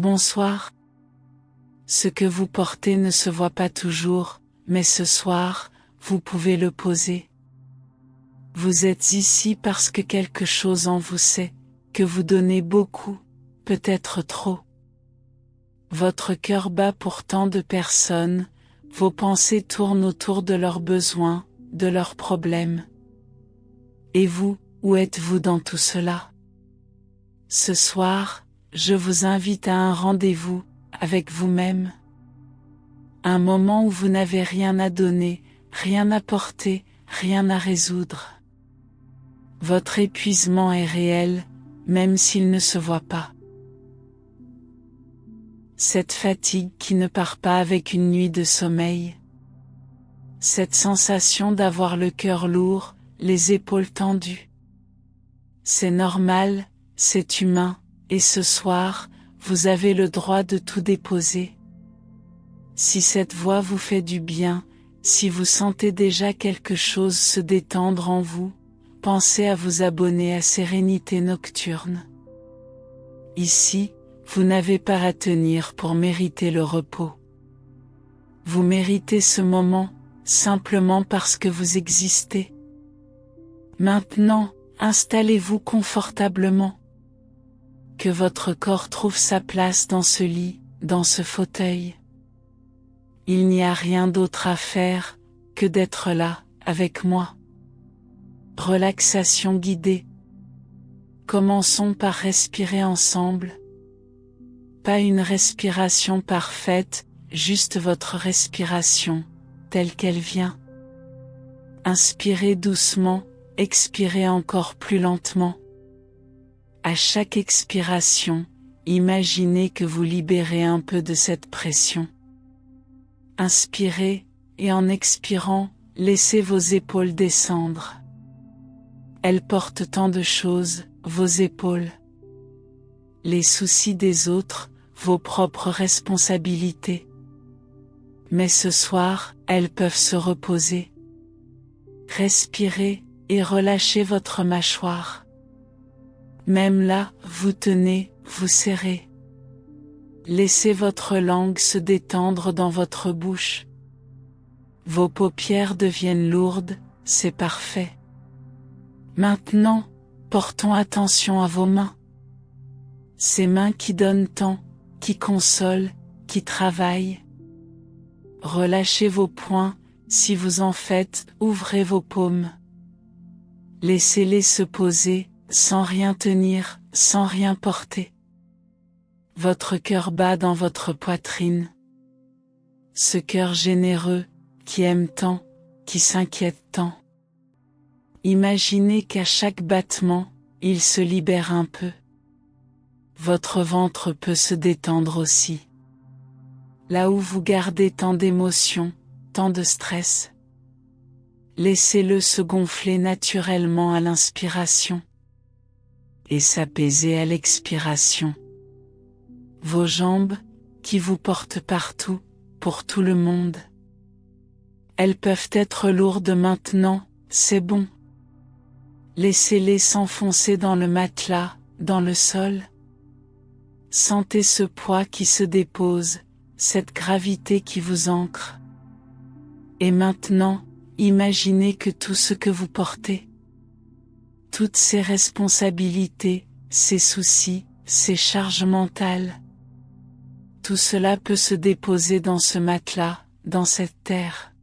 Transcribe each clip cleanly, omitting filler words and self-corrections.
Bonsoir. Ce que vous portez ne se voit pas toujours, mais ce soir, vous pouvez le poser. Vous êtes ici parce que quelque chose en vous sait, que vous donnez beaucoup, peut-être trop. Votre cœur bat pour tant de personnes, vos pensées tournent autour de leurs besoins, de leurs problèmes. Et vous, où êtes-vous dans tout cela? Ce soir, je vous invite à un rendez-vous, avec vous-même. Un moment où vous n'avez rien à donner, rien à porter, rien à résoudre. Votre épuisement est réel, même s'il ne se voit pas. Cette fatigue qui ne part pas avec une nuit de sommeil. Cette sensation d'avoir le cœur lourd, les épaules tendues. C'est normal, c'est humain, et ce soir, vous avez le droit de tout déposer. Si cette voix vous fait du bien, si vous sentez déjà quelque chose se détendre en vous, pensez à vous abonner à Sérénité Nocturne. Ici, vous n'avez pas à tenir pour mériter le repos. Vous méritez ce moment, simplement parce que vous existez. Maintenant, installez-vous confortablement. Que votre corps trouve sa place dans ce lit, dans ce fauteuil. Il n'y a rien d'autre à faire, que d'être là, avec moi. Relaxation guidée. Commençons par respirer ensemble. Pas une respiration parfaite, juste votre respiration, telle qu'elle vient. Inspirez doucement, expirez encore plus lentement. À chaque expiration, imaginez que vous libérez un peu de cette pression. Inspirez, et en expirant, laissez vos épaules descendre. Elles portent tant de choses, vos épaules. Les soucis des autres, vos propres responsabilités. Mais ce soir, elles peuvent se reposer. Respirez, et relâchez votre mâchoire. Même là, vous tenez, vous serrez. Laissez votre langue se détendre dans votre bouche. Vos paupières deviennent lourdes, c'est parfait. Maintenant, portons attention à vos mains. Ces mains qui donnent tant, qui consolent, qui travaillent. Relâchez vos poings, si vous en faites, ouvrez vos paumes. Laissez-les se poser, sans rien tenir, sans rien porter. Votre cœur bat dans votre poitrine. Ce cœur généreux, qui aime tant, qui s'inquiète tant. Imaginez qu'à chaque battement, il se libère un peu. Votre ventre peut se détendre aussi. Là où vous gardez tant d'émotions, tant de stress. Laissez-le se gonfler naturellement à l'inspiration. Et s'apaiser à l'expiration. Vos jambes, qui vous portent partout, pour tout le monde. Elles peuvent être lourdes maintenant, c'est bon. Laissez-les s'enfoncer dans le matelas, dans le sol. Sentez ce poids qui se dépose, cette gravité qui vous ancre. Et maintenant, imaginez que tout ce que vous portez, toutes ces responsabilités, ces soucis, ces charges mentales, tout cela peut se déposer dans ce matelas, dans cette terre.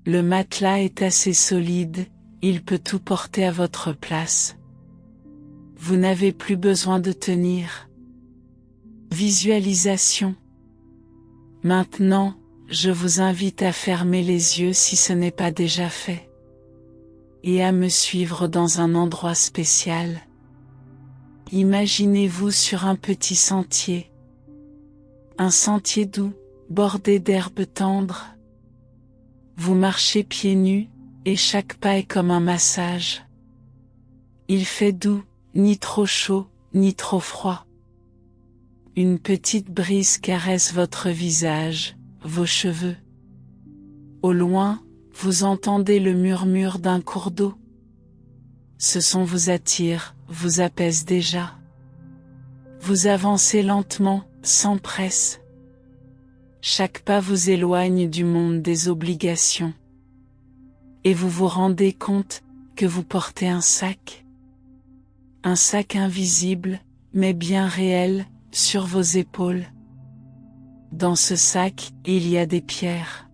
Le matelas est assez solide, il peut tout porter à votre place. Vous n'avez plus besoin de tenir. Visualisation. Maintenant, je vous invite à fermer les yeux si ce n'est pas déjà fait. Et à me suivre dans un endroit spécial. Imaginez-vous sur un petit sentier. Un sentier doux, bordé d'herbes tendres. Vous marchez pieds nus, et chaque pas est comme un massage. Il fait doux, ni trop chaud, ni trop froid. Une petite brise caresse votre visage, vos cheveux. Au loin, vous entendez le murmure d'un cours d'eau. Ce son vous attire, vous apaise déjà. Vous avancez lentement, sans presse. Chaque pas vous éloigne du monde des obligations. Et vous vous rendez compte que vous portez un sac. Un sac invisible, mais bien réel, sur vos épaules. Dans ce sac, il y a des pierres.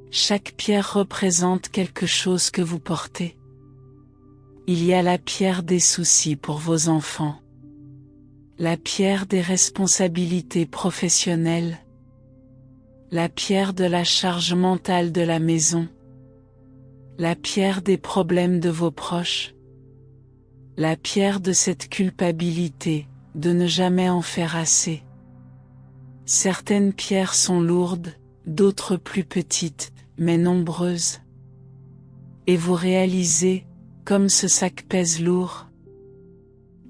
Chaque pierre représente quelque chose que vous portez. Il y a la pierre des soucis pour vos enfants. La pierre des responsabilités professionnelles. La pierre de la charge mentale de la maison. La pierre des problèmes de vos proches. La pierre de cette culpabilité, de ne jamais en faire assez. Certaines pierres sont lourdes, d'autres plus petites, mais nombreuses. Et vous réalisez, comme ce sac pèse lourd.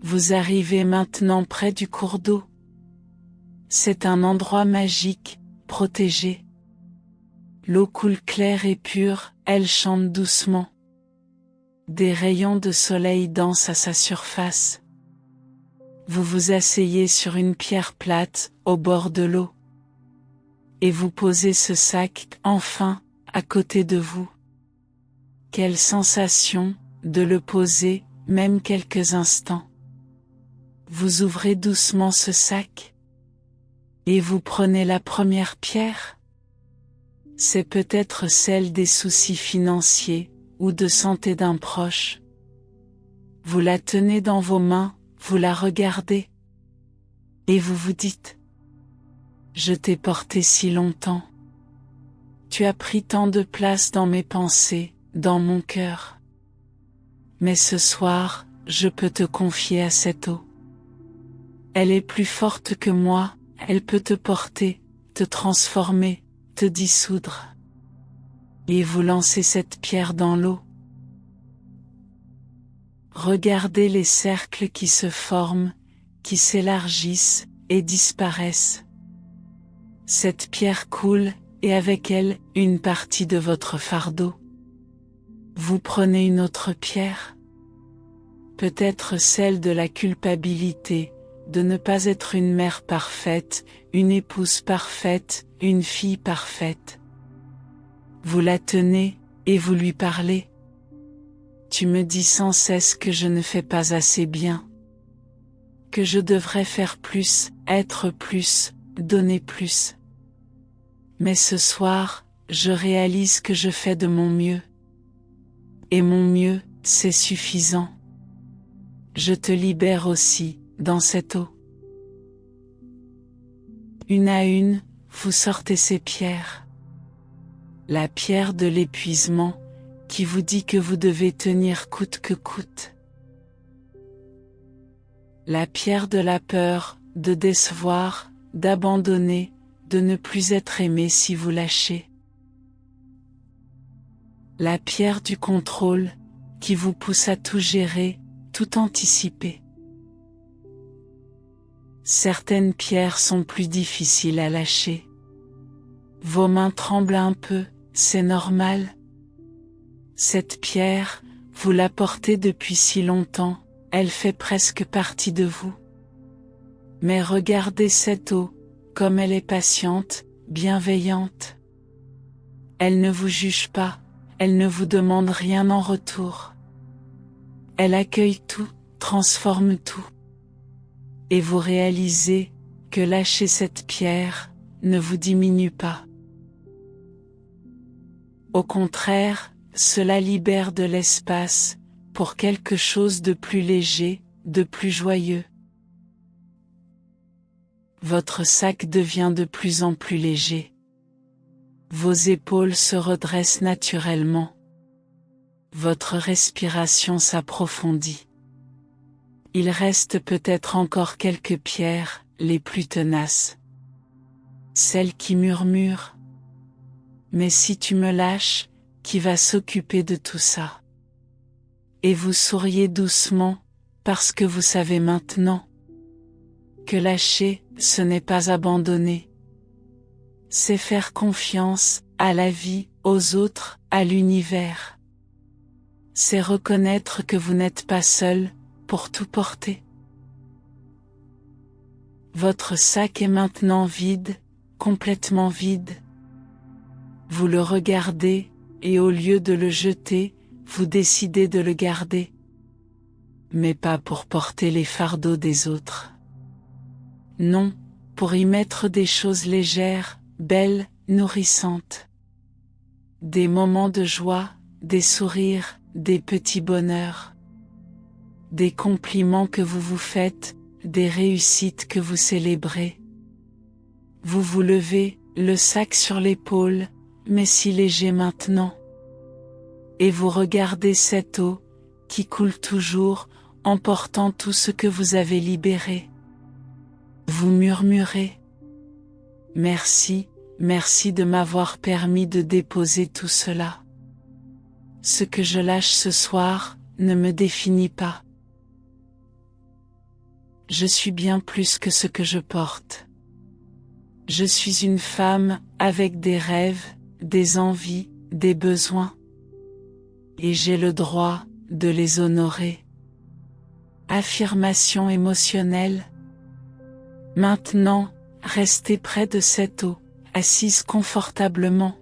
Vous arrivez maintenant près du cours d'eau. C'est un endroit magique, protégé. L'eau coule claire et pure, elle chante doucement. Des rayons de soleil dansent à sa surface. Vous vous asseyez sur une pierre plate, au bord de l'eau. Et vous posez ce sac, enfin, à côté de vous. Quelle sensation, de le poser, même quelques instants. Vous ouvrez doucement ce sac. Et vous prenez la première pierre. C'est peut-être celle des soucis financiers, ou de santé d'un proche. Vous la tenez dans vos mains, vous la regardez. Et vous vous dites: je t'ai porté si longtemps. Tu as pris tant de place dans mes pensées, dans mon cœur. Mais ce soir, je peux te confier à cette eau. Elle est plus forte que moi, elle peut te porter, te transformer, te dissoudre. Et vous lancez cette pierre dans l'eau. Regardez les cercles qui se forment, qui s'élargissent et disparaissent. Cette pierre coule, et avec elle, une partie de votre fardeau. Vous prenez une autre pierre. Peut-être celle de la culpabilité, de ne pas être une mère parfaite, une épouse parfaite, une fille parfaite. Vous la tenez, et vous lui parlez. Tu me dis sans cesse que je ne fais pas assez bien. Que je devrais faire plus, être plus, donner plus. Mais ce soir, je réalise que je fais de mon mieux. Et mon mieux, c'est suffisant. Je te libère aussi, dans cette eau. Une à une, vous sortez ces pierres. La pierre de l'épuisement, qui vous dit que vous devez tenir coûte que coûte. La pierre de la peur, de décevoir, d'abandonner, de ne plus être aimé si vous lâchez. La pierre du contrôle, qui vous pousse à tout gérer, tout anticiper. Certaines pierres sont plus difficiles à lâcher. Vos mains tremblent un peu, c'est normal. Cette pierre, vous la portez depuis si longtemps, elle fait presque partie de vous. Mais regardez cette eau, comme elle est patiente, bienveillante. Elle ne vous juge pas, elle ne vous demande rien en retour. Elle accueille tout, transforme tout. Et vous réalisez que lâcher cette pierre ne vous diminue pas. Au contraire, cela libère de l'espace pour quelque chose de plus léger, de plus joyeux. Votre sac devient de plus en plus léger. Vos épaules se redressent naturellement. Votre respiration s'approfondit. Il reste peut-être encore quelques pierres, les plus tenaces. Celles qui murmurent. Mais si tu me lâches, qui va s'occuper de tout ça? Et vous souriez doucement, parce que vous savez maintenant que lâcher, ce n'est pas abandonner. C'est faire confiance à la vie, aux autres, à l'univers. C'est reconnaître que vous n'êtes pas seul pour tout porter. Votre sac est maintenant vide, complètement vide. Vous le regardez, et au lieu de le jeter, vous décidez de le garder. Mais pas pour porter les fardeaux des autres. Non, pour y mettre des choses légères, belles, nourrissantes. Des moments de joie, des sourires, des petits bonheurs. Des compliments que vous vous faites, des réussites que vous célébrez. Vous vous levez, le sac sur l'épaule, mais si léger maintenant. Et vous regardez cette eau, qui coule toujours, emportant tout ce que vous avez libéré. Vous murmurez. Merci, merci de m'avoir permis de déposer tout cela. Ce que je lâche ce soir, ne me définit pas. Je suis bien plus que ce que je porte. Je suis une femme, avec des rêves, des envies, des besoins. Et j'ai le droit, de les honorer. Affirmation émotionnelle. Maintenant, restez près de cette eau, assise confortablement.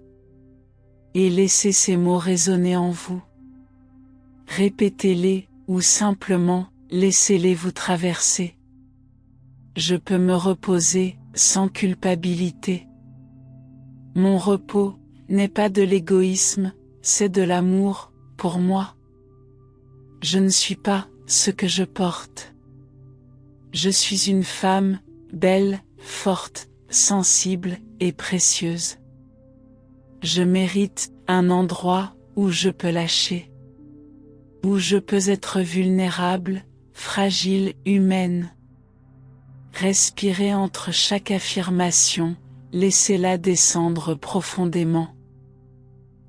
Et laissez ces mots résonner en vous. Répétez-les, ou simplement, laissez-les vous traverser. Je peux me reposer, sans culpabilité. Mon repos, n'est pas de l'égoïsme, c'est de l'amour, pour moi. Je ne suis pas, ce que je porte. Je suis une femme, belle, forte, sensible, et précieuse. Je mérite, un endroit, où je peux lâcher. Où je peux être vulnérable, fragile, humaine. Respirez entre chaque affirmation, laissez-la descendre profondément.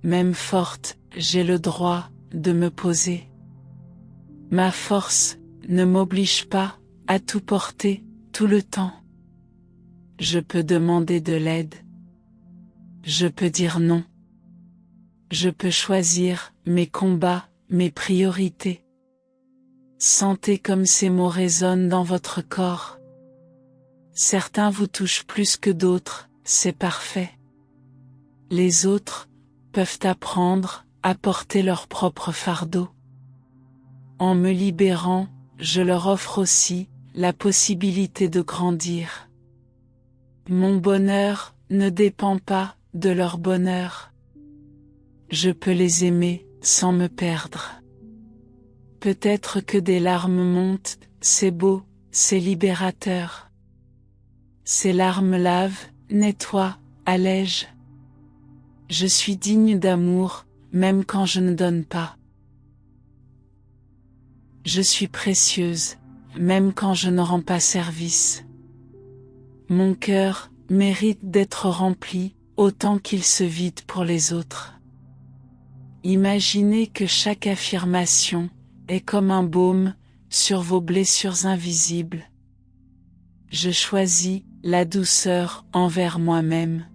Même forte, j'ai le droit, de me poser. Ma force, ne m'oblige pas, à tout porter, tout le temps. Je peux demander de l'aide. Je peux dire non. Je peux choisir, mes combats, mes priorités. Sentez comme ces mots résonnent dans votre corps. Certains vous touchent plus que d'autres, c'est parfait. Les autres, peuvent apprendre, à porter leur propre fardeau. En me libérant, je leur offre aussi, la possibilité de grandir. Mon bonheur, ne dépend pas, de leur bonheur. Je peux les aimer, sans me perdre. Peut-être que des larmes montent, c'est beau, c'est libérateur. Ces larmes lavent, nettoient, allègent. Je suis digne d'amour, même quand je ne donne pas. Je suis précieuse, même quand je ne rends pas service. Mon cœur, mérite d'être rempli, autant qu'il se vide pour les autres. Imaginez que chaque affirmation, est comme un baume, sur vos blessures invisibles. Je choisis, la douceur, envers moi-même.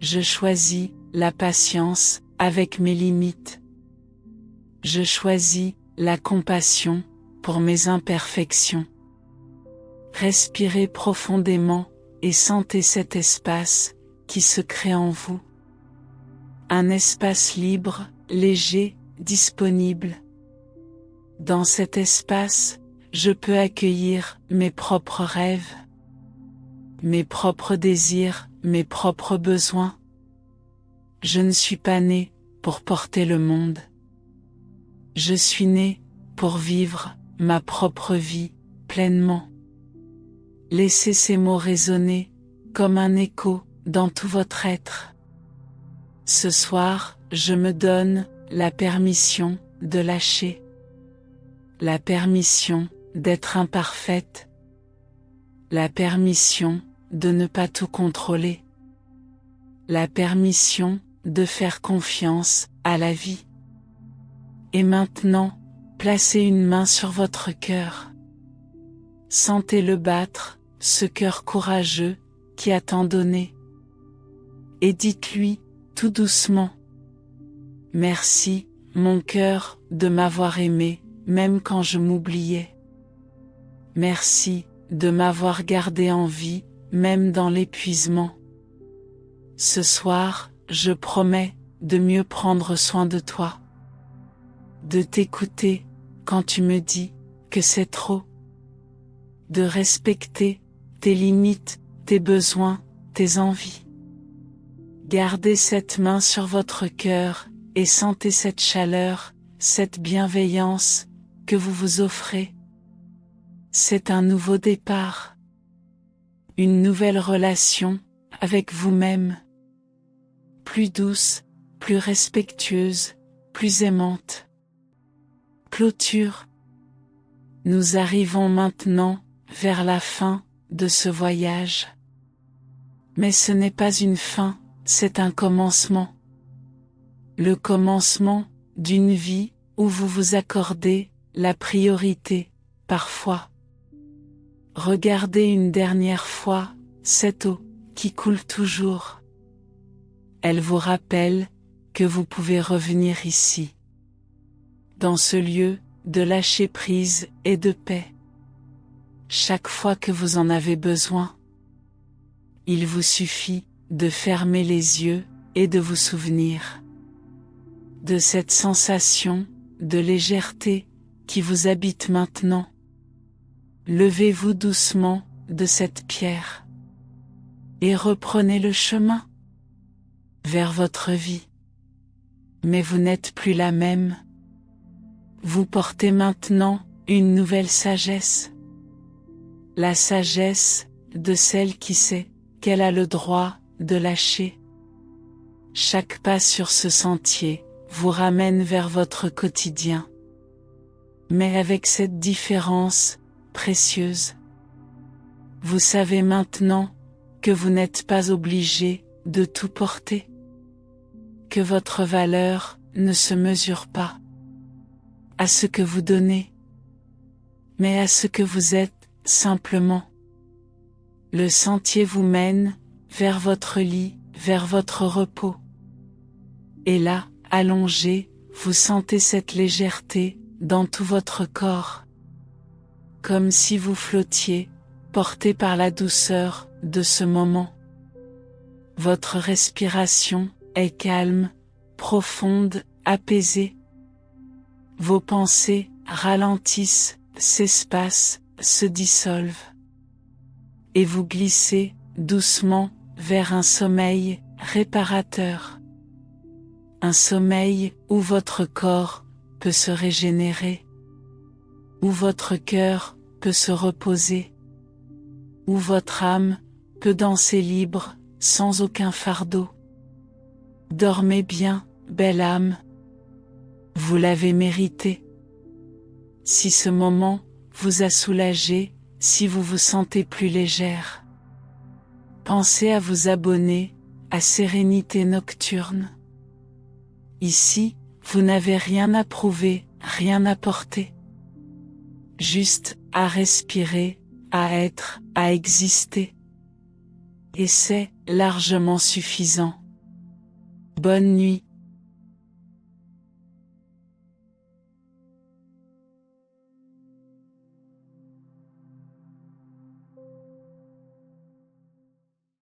Je choisis, la patience, avec mes limites. Je choisis, la compassion, pour mes imperfections. Respirez profondément, et sentez cet espace, qui se crée en vous. Un espace libre, léger, disponible. Dans cet espace, je peux accueillir, mes propres rêves. Mes propres désirs, mes propres besoins. Je ne suis pas né, pour porter le monde. Je suis né, pour vivre, ma propre vie, pleinement. Laissez ces mots résonner, comme un écho, dans tout votre être. Ce soir, je me donne, la permission, de lâcher. La permission, d'être imparfaite. La permission, de ne pas tout contrôler. La permission, de faire confiance, à la vie. Et maintenant, placez une main sur votre cœur. Sentez-le battre, ce cœur courageux, qui a tant donné. Et dites-lui, tout doucement. Merci, mon cœur, de m'avoir aimé, même quand je m'oubliais. Merci, de m'avoir gardé en vie, même dans l'épuisement. Ce soir, je promets de mieux prendre soin de toi. De t'écouter quand tu me dis que c'est trop. De respecter tes limites, tes besoins, tes envies. Gardez cette main sur votre cœur et sentez cette chaleur, cette bienveillance que vous vous offrez. C'est un nouveau départ. Une nouvelle relation avec vous-même. Plus douce, plus respectueuse, plus aimante. Clôture. Nous arrivons maintenant vers la fin de ce voyage. Mais ce n'est pas une fin, c'est un commencement. Le commencement d'une vie où vous vous accordez la priorité, parfois. Regardez une dernière fois cette eau qui coule toujours. Elle vous rappelle que vous pouvez revenir ici, dans ce lieu de lâcher prise et de paix. Chaque fois que vous en avez besoin, il vous suffit de fermer les yeux et de vous souvenir de cette sensation de légèreté qui vous habite maintenant. Levez-vous doucement de cette pierre et reprenez le chemin vers votre vie. Mais vous n'êtes plus la même. Vous portez maintenant une nouvelle sagesse. La sagesse de celle qui sait qu'elle a le droit de lâcher. Chaque pas sur ce sentier vous ramène vers votre quotidien. Mais avec cette différence précieuse. Vous savez maintenant que vous n'êtes pas obligé de tout porter. Que votre valeur ne se mesure pas à ce que vous donnez, mais à ce que vous êtes simplement. Le sentier vous mène vers votre lit, vers votre repos. Et là, allongé, vous sentez cette légèreté dans tout votre corps. Comme si vous flottiez, porté par la douceur de ce moment. Votre respiration est calme, profonde, apaisée. Vos pensées ralentissent, s'espacent, se dissolvent. Et vous glissez doucement vers un sommeil réparateur. Un sommeil où votre corps peut se régénérer. Où votre cœur peut se reposer. Où votre âme peut danser libre, sans aucun fardeau. Dormez bien, belle âme. Vous l'avez mérité. Si ce moment vous a soulagé, si vous vous sentez plus légère, pensez à vous abonner à Sérénité Nocturne. Ici, vous n'avez rien à prouver, rien à porter. Juste à respirer, à être, à exister. Et c'est largement suffisant. Bonne nuit.